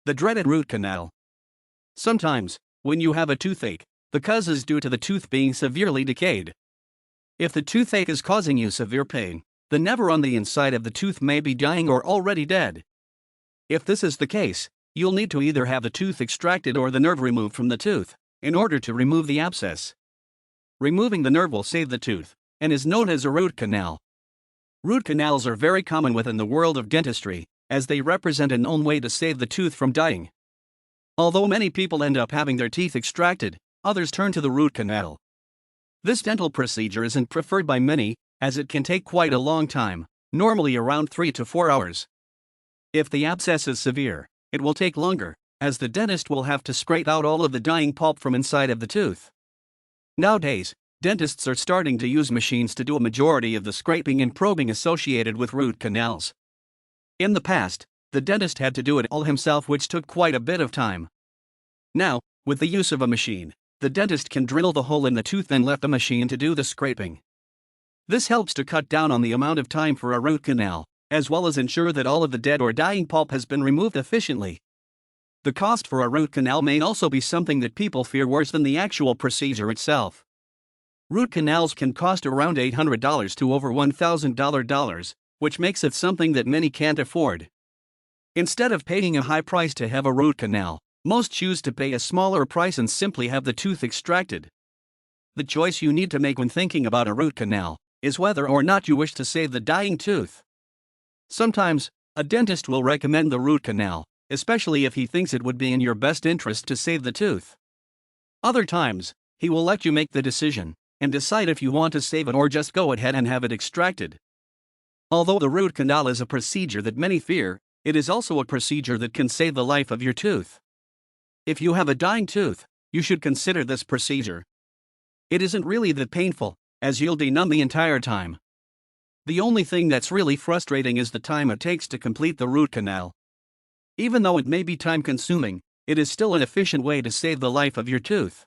The dreaded root canal. Sometimes, when you have a toothache, the cause is due to the tooth being severely decayed. If the toothache is causing you severe pain, the nerve on the inside of the tooth may be dying or already dead. If this is the case, you'll need to either have the tooth extracted or the nerve removed from the tooth, in order to remove the abscess. Removing the nerve will save the tooth, and is known as a root canal. Root canals are very common within the world of dentistry, as they represent a known way to save the tooth from dying. Although many people end up having their teeth extracted, others turn to the root canal. This dental procedure isn't preferred by many, as it can take quite a long time, normally around 3 to 4 hours. If the abscess is severe, it will take longer, as the dentist will have to scrape out all of the dying pulp from inside of the tooth. Nowadays, dentists are starting to use machines to do a majority of the scraping and probing associated with root canals. In the past, the dentist had to do it all himself, which took quite a bit of time. Now, with the use of a machine, the dentist can drill the hole in the tooth and let the machine to do the scraping. This helps to cut down on the amount of time for a root canal, as well as ensure that all of the dead or dying pulp has been removed efficiently. The cost for a root canal may also be something that people fear worse than the actual procedure itself. Root canals can cost around $800 to over $1,000, which makes it something that many can't afford. Instead of paying a high price to have a root canal, most choose to pay a smaller price and simply have the tooth extracted. The choice you need to make when thinking about a root canal is whether or not you wish to save the dying tooth. Sometimes, a dentist will recommend the root canal, especially if he thinks it would be in your best interest to save the tooth. Other times, he will let you make the decision and decide if you want to save it or just go ahead and have it extracted. Although the root canal is a procedure that many fear, it is also a procedure that can save the life of your tooth. If you have a dying tooth, you should consider this procedure. It isn't really that painful, as you'll be numb the entire time. The only thing that's really frustrating is the time it takes to complete the root canal. Even though it may be time-consuming, it is still an efficient way to save the life of your tooth.